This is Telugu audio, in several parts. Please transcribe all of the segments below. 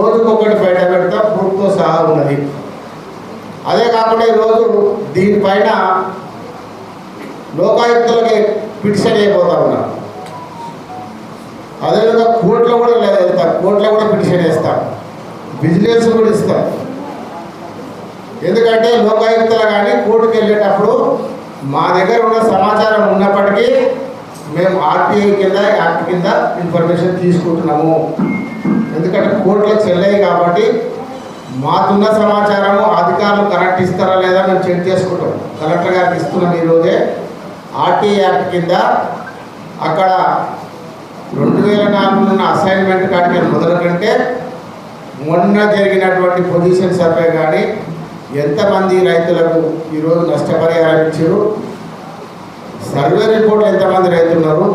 రోజుకొకటి బయట పెడతాం, ప్రూఫ్తో సహా ఉన్నది. అదే కాకుండా ఈరోజు దీనిపైన లోకాయుక్తులకి పిటిషన్ అయిపోతా ఉన్నాం. అదేవిధంగా కోర్టులో కూడా వెళ్తాం, కోర్టులో కూడా పిటిషన్ వేస్తాం, విజిలెన్స్ కూడా ఇస్తాం. ఎందుకంటే లోకాయుక్తలు కానీ కోర్టుకు వెళ్ళేటప్పుడు మా దగ్గర ఉన్న సమాచారం ఉన్నప్పటికీ మేము ఆర్టీఐ కింద యాక్ట్ కింద ఇన్ఫర్మేషన్ తీసుకుంటున్నాము. ఎందుకంటే కోర్టులో చెల్లయి కాబట్టి మాకున్న సమాచారము అధికారులు కరెక్ట్ ఇస్తారా లేదా మేము చెక్ చేసుకుంటాం. కలెక్టర్ గారికి ఇస్తున్నాం. ఈరోజే ఆర్టీఐ యాక్ట్ కింద అక్కడ 2004 ఉన్న అసైన్మెంట్ కాడికి మొదలు కంటే మొన్న జరిగినటువంటి పొజిషన్ సర్వే కానీ ఎంతమంది రైతులకు ఈరోజు నష్టపరిహారం ఇచ్చారు, సర్వే రిపోర్ట్లు ఎంతమంది రైతులు ఉన్నారు,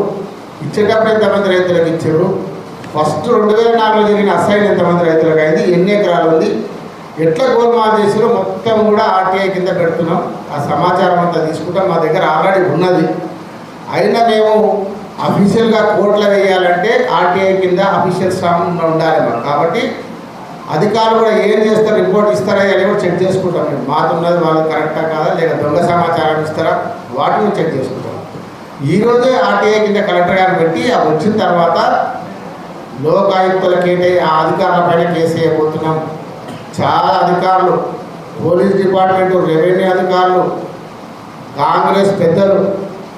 ఇచ్చేటప్పుడు ఎంతమంది రైతులకు ఇచ్చారు, ఫస్ట్ 2004 జరిగిన అసైన్ ఎంతమంది రైతులకు అయింది, ఎన్ని ఎకరాలు ఉంది, ఎట్లా గోల్మాల్ చేసారో మొత్తం కూడా ఆర్టీఐ కింద పెడుతున్నాం. ఆ సమాచారం అంతా తీసుకుంటాం. మా దగ్గర ఆల్రెడీ ఉన్నది. అయినా మేము అఫీషియల్గా కోర్టులో వేయాలంటే ఆర్టీఐ కింద అఫీషియల్ స్టాంప్ ఉండాలి మాకు. కాబట్టి అధికారులు కూడా ఏం చేస్తారు, రిపోర్ట్ ఇస్తారా అని కూడా చెక్ చేసుకుంటాం. మేము మాకున్నది వాళ్ళు కరెక్టా కాదా, లేదా దొంగ సమాచారం ఇస్తారా, వాటిని చెక్ చేసుకుంటాం. ఈరోజే ఆర్టీఐ కింద కలెక్టర్ గారిని పెట్టి అది వచ్చిన తర్వాత లోకాయుక్తులకేంటి ఆ అధికారుల పైన కేసు వేయబోతున్నాం. చాలా అధికారులు, పోలీస్ డిపార్ట్మెంటు, రెవెన్యూ అధికారులు, కాంగ్రెస్ పెద్దలు,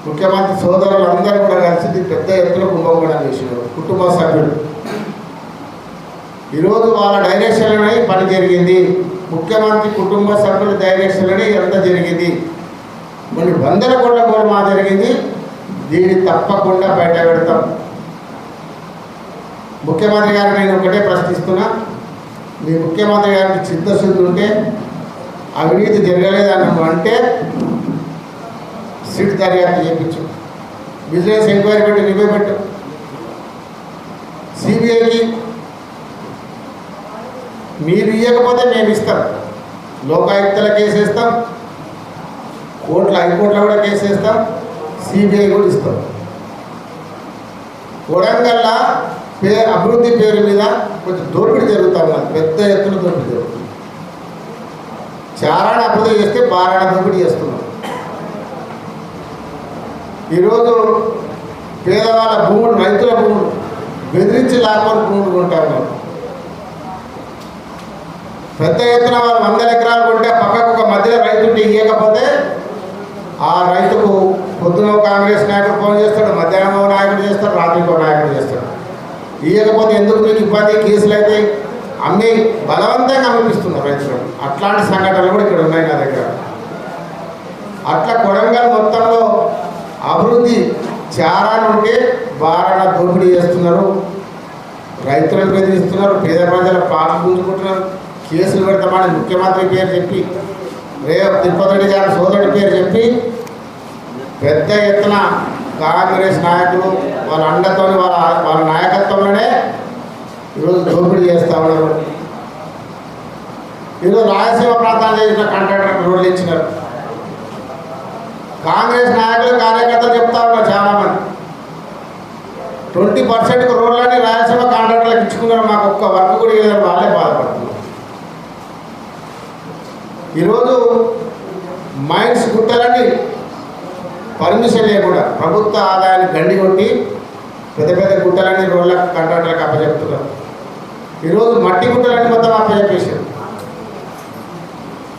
ముఖ్యమంత్రి సోదరులు అందరూ కూడా కలిసి పెద్ద ఎత్తున కుంభకోణం చేసినారు. కుటుంబ సభ్యులు ఈరోజు వాళ్ళ డైరెక్షన్లోనే పని జరిగింది. ముఖ్యమంత్రి కుటుంబ సభ్యుల డైరెక్షన్లోనే ఎంత జరిగింది. కొన్ని 100 కోట్ల గోల్మా జరిగింది. దీన్ని తప్పకుండా బయట పెడతాం. ముఖ్యమంత్రి గారిని నేను ఒకటే ప్రశ్నిస్తున్నా, మీ ముఖ్యమంత్రి గారికి చిత్తశుద్ధి ఉంటే అవినీతి జరగలేదని అంటే సిట్ దర్యాప్తు చేయించు, విజిలెన్స్ ఎంక్వైరీ పెట్టి రివ్యూ పెట్టు, సిబిఐకి మీరు ఇవ్వకపోతే మేము ఇస్తాం. లోకాయుక్తల కేసు వేస్తాం, కోర్టులో హైకోర్టులో కూడా కేసు వేస్తాం, సిబిఐ కూడా ఇస్తాం. కొడంగల్లో అభివృద్ధి పేరు మీద కొంచెం దోపిడీ జరుగుతూ ఉన్నది, పెద్ద ఎత్తున దోపిడీ జరుగుతుంది. చారాణ అభివృద్ధి చేస్తే బారాణ దోపిడీ చేస్తున్నాం. ఈరోజు పేదవాళ్ళ భూములు, రైతుల భూములు బెదిరించి లాక్కొని భూములు కొంటా ఉన్నారు. పెద్ద ఎత్తున వాళ్ళు 100 ఎకరాలు కొంటే పక్కకు ఒక మధ్యలో రైతుంటే ఇవ్వకపోతే ఆ రైతుకు పొద్దున కాంగ్రెస్ నాయకుడు ఫోన్ చేస్తాడు, మధ్యాహ్నం నాయకుడు చేస్తాడు, రాత్రికో నాయకుడు చేస్తాడు. ఇవ్వకపోతే ఎందుకు మీకు ఇబ్బంది, కేసులు అయితే అమ్మి బలవంతంగా అనిపిస్తున్నారు రైతులు. అట్లాంటి సంఘటనలు కూడా ఇక్కడ ఉన్నాయి నా దగ్గర. అట్లా కొడంగల్ మొత్తంలో అభివృద్ధి చారాన్ని ఉంటే బారాన దోపిడీ చేస్తున్నారు, రైతులను బెదిరిస్తున్నారు, పేద ప్రజల పాటలు గుంజుకుంటున్నారు, కేసులు పెడతామని ముఖ్యమంత్రి పేరు చెప్పి, తిరుపతి రెడ్డి గారి సోదరుడి పేరు చెప్పి పెద్ద ఎత్తున కాంగ్రెస్ నాయకులు వాళ్ళ అండతో వాళ్ళ నాయకత్వంలోనే ఈరోజు దోపిడీ చేస్తూ ఉన్నారు. ఈరోజు రాయలసీమ ప్రాంతాలు చేసిన కాంట్రాక్టర్ రోడ్లు ఇచ్చినారు. కాంగ్రెస్ నాయకులు కార్యకర్తలు చెప్తా ఉన్నారు చాలామంది, 20% రోడ్లని రాయలసీమ కాంట్రాక్టర్లకు ఇచ్చుకున్నారు, మాకు ఒక్క వర్క్ కూడా ఇవ్వలేదు, వాళ్ళే బాధపడుతున్నారు. ఈరోజు మైన్స్ గుట్టలన్నీ పర్మిషన్ లేకుండా ప్రభుత్వ ఆదాయాన్ని గండి కొట్టి పెద్ద పెద్ద గుట్టలన్నీ రోడ్ల కాంట్రాక్టర్లకు అప్పచెప్తున్నారు. ఈరోజు మట్టి గుట్టలన్నీ మొత్తం అప్పచెప్పేసారు.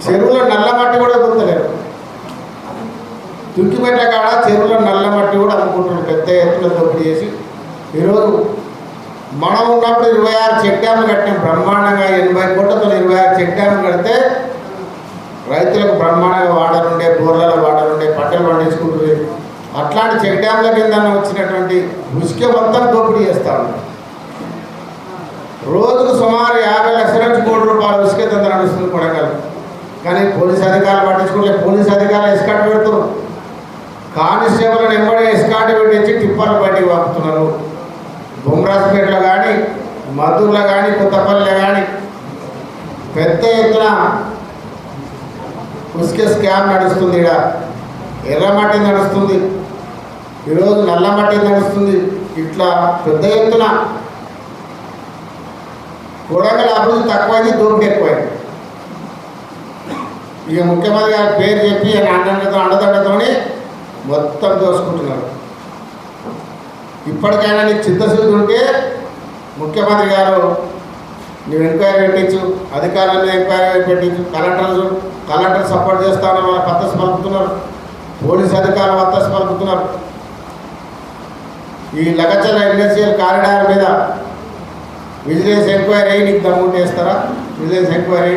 చెరువులో నల్ల మట్టి కూడా దొరకలేరు. తుక్కిమెట్ల కాడ చెరువులో నల్ల మట్టి కూడా అమ్ముకుంటున్నారు పెద్ద ఎత్తున దోపిడీ చేసి. ఈరోజు మనం ఉన్నప్పుడు 26 చెక్ డ్యాములు కట్టాం బ్రహ్మాండంగా, 80 కోట్లతో 26 చెక్ డ్యాములు కడితే రైతులకు బ్రహ్మాండంగా వాటర్ ఉండే, బోర్లలో వాటర్ ఉండే, పంటలు పండించుకుంటుంది. అట్లాంటి చెక్ డ్యాముల కింద వచ్చినటువంటి ఉసుక మొత్తం దోపిడీ చేస్తూ ఉన్నారు. రోజుకు సుమారు 50 లక్షల నుంచి ₹1 కోటి ఉసుక దంద నడుస్తుంది కొడంగల్. కానీ పోలీస్ అధికారులు పట్టించుకుంటే పోలీస్ అధికారులు ఎస్కాట్ పెడుతున్నారు, కానిస్టేబుల్ని ఎంబడి ఎస్కాట్ పెట్టించి టిప్పర్లు బయటికి పంపుతున్నారు. బొమ్రాజ్పేటలో కానీ, మద్దూరులో కానీ, కొత్తపల్లిలో కానీ పెద్ద ఎత్తున ఉసుకే స్కామ్ నడుస్తుంది. ఇక్కడ ఎర్రమట్టి నడుస్తుంది, ఈరోజు నల్లమట్టి నడుస్తుంది. ఇట్లా పెద్ద ఎత్తున కొడంగల్ అభివృద్ధి తక్కువైంది, దోపిడీ ఎక్కువైంది. ఇక ముఖ్యమంత్రి గారి పేరు చెప్పి అండదండతోనే మొత్తం దోసుకుంటున్నారు. ఇప్పటికైనా నీకు చిత్తశుద్ధి ఉంటే ముఖ్యమంత్రి గారు నువ్వు ఎంక్వైరీ పెట్టించు, అధికారులను ఎంక్వైరీ పెట్టించు, కలెక్టర్ సపోర్ట్ చేస్తామని వాళ్ళ పద్ధతి పలుకుతున్నారు, పోలీసు అధికారులు పద్ధతి పలుకుతున్నారు. ఈ లగచర్ల ఇండస్ట్రియల్ కారిడార్ మీద విజిలెన్స్ ఎంక్వైరీ అయ్యి నీకు దమ్ముంటే వేస్తారా? విజిలెన్స్ ఎంక్వైరీ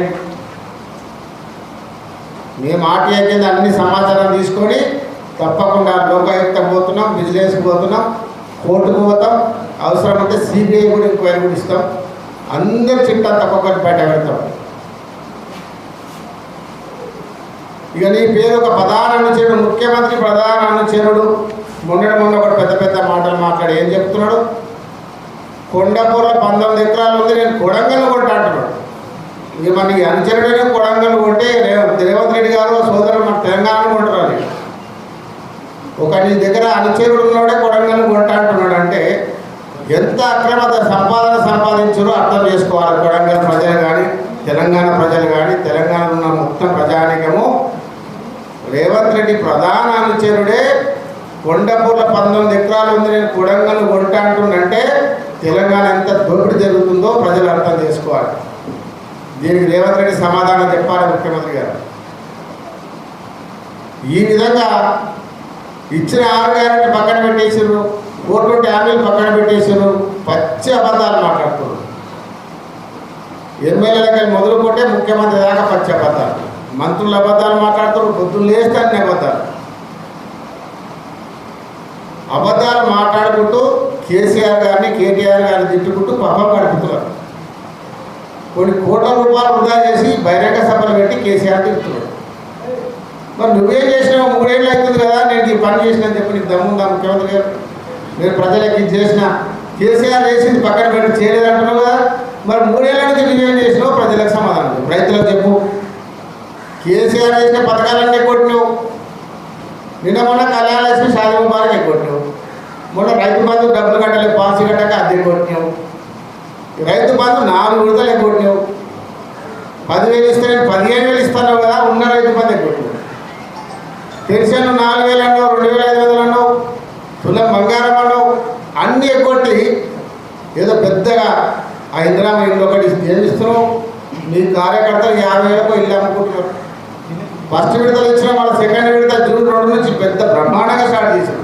మేము ఆర్టీఐ కింద అన్ని సమాచారం తీసుకొని తప్పకుండా లోకాయుక్తం పోతున్నాం, విజిలెన్స్కి పోతున్నాం, కోర్టుకు పోతాం, అవసరం ఉంటే సిబిఐ కూడా ఎంక్వైరీ కూడా ఇస్తాం. అందరి చిట్టా తప్పకొకటి బయట పెడతాం. ఇక నీ పేరు ఒక ప్రధాన అనుచరుడు, ముఖ్యమంత్రి ప్రధాన అనుచరుడు మొన్న ఒకటి పెద్ద పెద్ద మాటలు మాట్లాడి ఏం చెప్తున్నాడు? కొండపూర్లో 19 ఎకరాలు ఉంది, నేను కొడంగల్ కొంటా అంటున్నాడు. ఇక మనకి అనుచరుడైన కొడంగల్ కొంటే రేవంత్ రెడ్డి గారు సోదరులు మన తెలంగాణ కొంటారు. ఒక నీ దగ్గర అనుచరుడు ఉన్నోడే కొడంగల్ కొంటా అంటున్నాడు అంటే ఎంత అక్రమ సంపాదించారో అర్థం చేసుకోవాలి. కొడంగల్ ప్రజలు కానీ తెలంగాణ ప్రజలు కానీ తెలంగాణలో ఉన్న మొత్తం ప్రజానికము రేవంత్ రెడ్డి ప్రధాన అనుచరుడే కొండపూర్ల 19 ఎకరాలు ఉంది, నేను కొడంగల్ కొంటా అంటుండంటే తెలంగాణ ఎంత దోపిడీ జరుగుతుందో ప్రజలు అర్థం చేసుకోవాలి. దీనికి రేవంత్ రెడ్డి సమాధానం చెప్పాలి ముఖ్యమంత్రి గారు. ఈ విధంగా ఇచ్చిన 6 గ్యారెంటీ పక్కన పెట్టేసారు, 420 హామీలు పక్కన పెట్టేసారు, పచ్చి అబద్ధాలు మాట్లాడుతున్నారు. ఎమ్మెల్యేలకి మొదలుకుంటే ముఖ్యమంత్రి దాకా పచ్చి అబద్ధాలు, మంత్రులు అబద్ధాలు మాట్లాడుతున్నారు, పొద్దున్న లేస్తే అన్ని అబద్ధాలు మాట్లాడుకుంటూ కేసీఆర్ గారిని కేటీఆర్ గారిని తిట్టుకుంటూ పబ్బం గడుపుతున్నారు. కొన్ని కోట్ల రూపాయలు వృధా చేసి బహిరంగ సభలు పెట్టి కేసీఆర్ తిరుగుతున్నాడు. మరి నువ్వేం చేసినావు? 3 ఏళ్ళు అవుతుంది కదా నేను ఈ పని చేసినా చెప్పి నీకు దమ్ముందా ముఖ్యమంత్రి గారు? నేను ప్రజలకు ఇది చేసిన, కేసీఆర్ చేసింది పక్కన పెట్టి చేయలేదంటున్నావు కదా, మరి 3 ఏళ్ళ నుంచి నువ్వేం చేసినావు? ప్రజలకు సమాధానం చెప్పు, రైతులకు చెప్పు. కేసీఆర్ చేసిన పథకాలన్నీ కొట్టినావు. నిన్న మొన్న కళ్యాణ లక్ష్మి షాదీ ముబారక్ కొట్టినావు. మొన్న రైతు బంధు డబ్బులు కట్టలేవు, పాలసీ కట్టక అద్దె కొట్టినావు. రైతు బంధు 4 విడతలు కొట్టినావు. 10,000 ఇస్తే నేను 15,000 ఇస్తాను కదా, ఉన్న రైతు బంధు కొట్టినావు. పెన్షన్ 4,000 అన్నావు, 2,500 అన్నావు, తులం బంగారం అన్నావు, అన్నీ ఎగ్గొట్టి ఏదో పెద్దగా ఆ ఇందిరామ ఇల్లు ఒకటి ఏమిస్తున్నావు. నీ కార్యకర్తలు 50,000కు ఇల్లు అమ్ముకుంటున్నారు. ఫస్ట్ విడతలు ఇచ్చిన వాళ్ళ సెకండ్ విడత జూన్ 2 నుంచి పెద్ద బ్రహ్మాండంగా స్టార్ట్ చేశారు.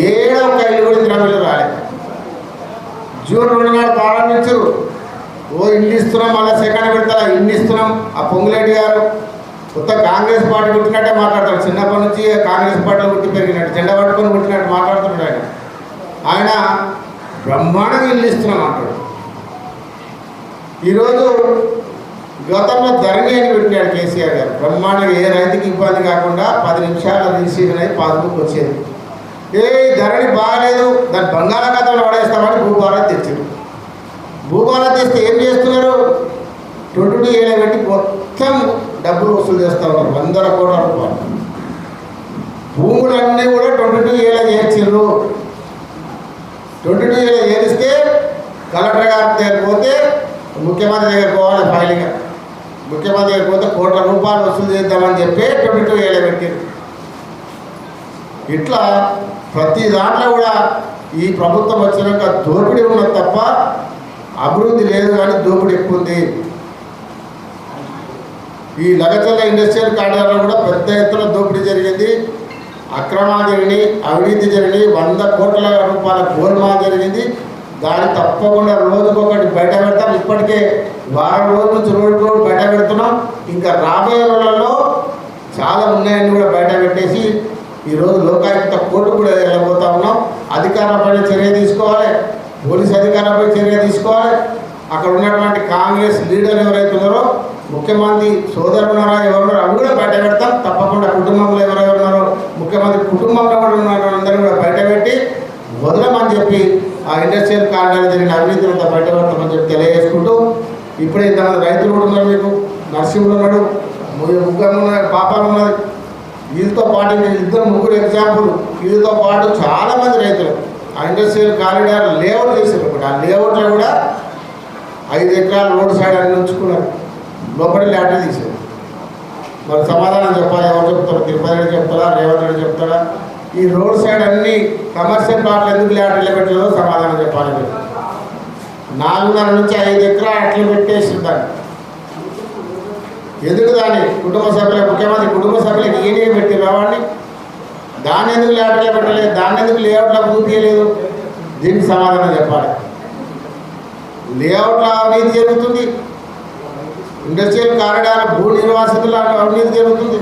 ఏదో ఒక ఇల్లు కూడా ఇందిరామ ఇల్లు రాలేదు. జూన్ 2 నాడు ప్రారంభించారు. ఇల్లు ఇస్తున్నాం, మళ్ళీ సెకండ్ విడతల ఇల్లు ఇస్తున్నాం. ఆ పొంగులేటి గారు కొత్త కాంగ్రెస్ పార్టీ పుట్టినట్టే మాట్లాడతాడు. చిన్నప్పటి నుంచి కాంగ్రెస్ పార్టీలో పుట్టి పెరిగినట్టు, జెండా పట్టుకొని పుట్టినట్టు మాట్లాడుతున్నాడు. ఆయన బ్రహ్మాండంగా ఇల్లు ఇస్తున్నాం అంటాడు. ఈరోజు గతంలో ధరణి అని పెట్టినాడు కేసీఆర్ గారు. బ్రహ్మాండంగా ఏ రైతుకి ఇబ్బంది కాకుండా 10 నిమిషాల రిసీవ్ అయ్యి పాస్బుక్ వచ్చేది. ధరణి బాగాలేదు, దాన్ని బంగాళాఖాతంలో పడేస్తామని భూభారత్ తెచ్చారు. భూభారత్ తెస్తే ఏం చేస్తున్నారు? 22 పెట్టి మొత్తం డబ్బులు వసూలు చేస్తూ ఉన్నారు, 100 కోట్ల రూపాయలు. భూములన్నీ కూడా 22 చేర్చారు. 22 చేరిస్తే కలెక్టర్ గారి దగ్గర పోతే ముఖ్యమంత్రి దగ్గర పోవాలి ఫైల్గా. ముఖ్యమంత్రి దగ్గర పోతే కోట్ల రూపాయలు వసూలు చేద్దామని చెప్పి 22 పెట్టారు. ఇట్లా ప్రతి దాంట్లో కూడా ఈ ప్రభుత్వం వచ్చినాక దోపిడీ ఉన్నది తప్ప అభివృద్ధి లేదు, కానీ దోపిడీ ఎక్కువ ఉంది. ఈ లగచర్ల ఇండస్ట్రియల్ కారిడార్లో కూడా పెద్ద ఎత్తున దోపిడీ జరిగింది, అక్రమాలు జరిగినాయి, అవినీతి జరిగినాయి, 100 కోట్ల రూపాయల గోల్మాల్ జరిగింది. దాన్ని తప్పకుండా రోజుకొకటి బయట పెడతాం. ఇప్పటికే వారం రోజుల నుంచి రోజు బయట పెడుతున్నాం. ఇంకా రాబోయే రోజులలో చాలా ఉన్నాయని కూడా బయట పెట్టేసి ఈరోజు లోకాయుక్త కోర్టు కూడా వెళ్ళబోతా ఉన్నాం. అధికారులపై చర్య తీసుకోవాలి, పోలీసు అధికారులపై చర్య తీసుకోవాలి. అక్కడ ఉన్నటువంటి కాంగ్రెస్ లీడర్లు ఎవరైతే ఉన్నారో, ముఖ్యమంత్రి సోదరులు ఉన్నారో ఎవరున్నారో అవి కూడా బయట పెడతాం. తప్పకుండా కుటుంబంలో ఎవరెవరున్నారో, ముఖ్యమంత్రి కుటుంబంలో కూడా ఉన్నారో అందరినీ కూడా బయట పెట్టి వదలమని చెప్పి ఆ ఇండస్ట్రియల్ కారిడార్ జరిగిన అవినీతిని అంతా బయట పెడతామని చెప్పి తెలియజేసుకుంటూ, ఇప్పుడే ఇంతమంది రైతులు కూడా ఉన్నారు. మీకు నరసింహుడు ఉన్నాడు, ముగ్గురు ఉన్నారు, పాపాలు ఉన్నది. వీళ్ళతో పాటు 2-3 ఎగ్జాంపుల్. వీళ్ళతో పాటు చాలామంది రైతులు ఆ ఇండస్ట్రియల్ కారిడార్ లేఅవుట్ చేశారు. ఆ లేఅవుట్లో కూడా 5 ఎకరాలు రోడ్ సైడ్ అని ఉంచుకున్నారు, లోపలి ల్యాటరీ తీసేది. మరి సమాధానం చెప్పాలి, ఎవరు చెప్తారు? తిరుపతి రెడ్డి చెప్తారా, రేవంత్ రెడ్డి చెప్తారా? ఈ రోడ్ సైడ్ అన్ని కమర్షియల్ ప్లాట్లు ఎందుకు ల్యాటరీలో పెట్టలేదో సమాధానం చెప్పాలి. 4.5 నుంచి 5 ఎకరాలు అట్లా పెట్టేసి దాన్ని ఎందుకు? దాన్ని కుటుంబ సభ్యుల ముఖ్యమంత్రి కుటుంబ సభ్యులకి ఏనే పెట్టి రావాడిని దాన్ని ఎందుకు ల్యాటరీలో పెట్టలేదు? దాన్ని ఎందుకు లేఅవుట్లో పూర్తియలేదు? దీనికి సమాధానం చెప్పాలి. లేఅవుట్లో అవినీతి జరుగుతుంది, ఇండస్ట్రియల్ కారిడార్ భూ నిర్వాసితుల అవినీతి జరుగుతుంది,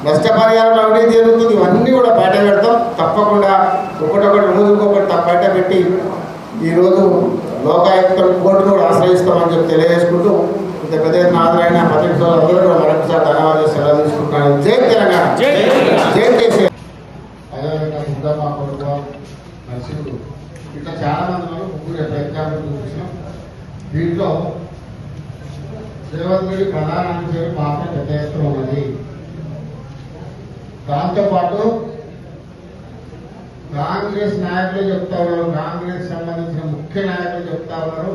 నష్టపరిహారంలో అవినీతి జరుగుతుంది. ఇవన్నీ కూడా బయట పెడతాం తప్పకుండా. ఒకటొకటి రోజుకొకటి బయట పెట్టి ఈరోజు లోకాయుక్త కోర్టును కూడా ఆశ్రయిస్తామని చెప్పి తెలియజేసుకుంటూ ఇంత పెద్ద ఎత్తున హాజరైన పత్రిక అందరూ కూడా మరొకసారి ధన్యవాదాలు సెలవు తీసుకుంటున్నాను. జై తెలంగాణ, జై కేసీఆర్. అదేవిధంగా సుద్దమ్మ కొడుకు నర్సింగుడు ఇట్లా చాలా మంది ముగ్గురు ఎగ్జాంపుల్ చూపించాం. దీంట్లో రేవంత్ రెడ్డి ప్రధానమంత్రి పాత్ర పెద్ద ఎత్తున ఉన్నది. దాంతోపాటు కాంగ్రెస్ నాయకులు చెప్తా ఉన్నారు, కాంగ్రెస్ సంబంధించిన ముఖ్య నాయకులు చెప్తా ఉన్నారు,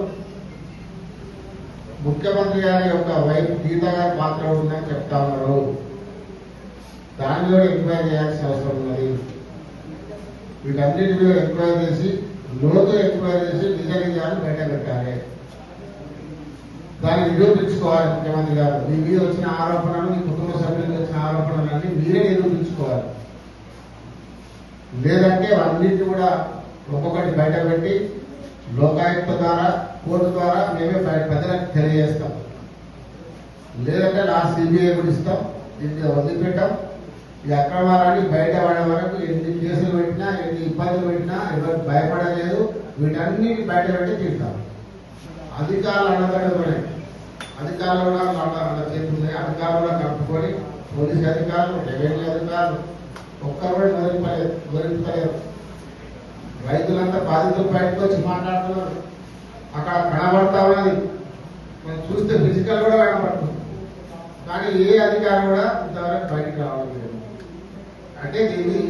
ముఖ్యమంత్రి గారి యొక్క వైఫ్ గీత గారి పాత్ర ఉందని చెప్తా ఉన్నారు. దాని మీద ఎంక్వైరీ చేయాల్సిన అవసరం ఉన్నది. వీటన్నిటి మీద ఎంక్వైరీ చేసి లోతు ఎంక్వైరీ చేసి నిజ నిజాన్ని బయట పెట్టాలి. దాన్ని నిరూపించుకోవాలి. ముఖ్యమంత్రి గారు మీ మీద వచ్చిన ఆరోపణలు, మీ కుటుంబ సభ్యులకు వచ్చిన ఆరోపణలన్నీ మీరే నిరూపించుకోవాలి. లేదంటే అన్నింటినీ కూడా ఒక్కొక్కటి బయట పెట్టి లోకాయుక్త ద్వారా కోర్టు ద్వారా మేమే ప్రజలకు తెలియజేస్తాం. లేదంటే లాస్ట్ సిబిఐ కూడా ఇస్తాం. దీన్ని వదిలిపెట్టాం. ఈ అక్రమాలన్నీ బయట పడే వరకు ఎన్ని కేసులు పెట్టినా, ఎన్ని ఇబ్బందులు పెట్టినా ఎవరు భయపడలేదు. వీటన్నిటి బయట పెట్టి తీస్తాం. అధికారులు అడగడమే, అధికారులు కూడా వాళ్ళ చేస్తున్నాయి. అధికారులు కూడా కలుపుకొని పోలీసు అధికారులు, రెవెన్యూ అధికారులు ఒక్కరు కూడా వివరించలేరు. రైతులంతా బాధితులు బయటకు వచ్చి మాట్లాడుతున్నారు. అక్కడ కనబడతా ఉన్నది, మనం చూస్తే ఫిజికల్ కూడా కనబడుతుంది. కానీ ఏ అధికారం కూడా ఇంతవరకు బయటకు రావడం లేదు. అంటే దీన్ని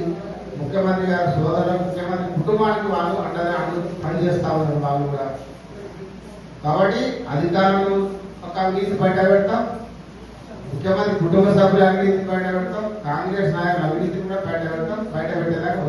ముఖ్యమంత్రి గారి సోదరులు, ముఖ్యమంత్రి కుటుంబానికి వాళ్ళు అండగా పనిచేస్తా ఉన్నారు వాళ్ళు కూడా. కాబట్టి అధికారులు ఒక అవినీతి బయట పెడతాం, ముఖ్యమంత్రి కుటుంబ సభ్యుల అవినీతి బయట పెడతాం, కాంగ్రెస్ నాయకుల అవినీతి కూడా బయట పెడతాం. బయట పెట్టేదాకా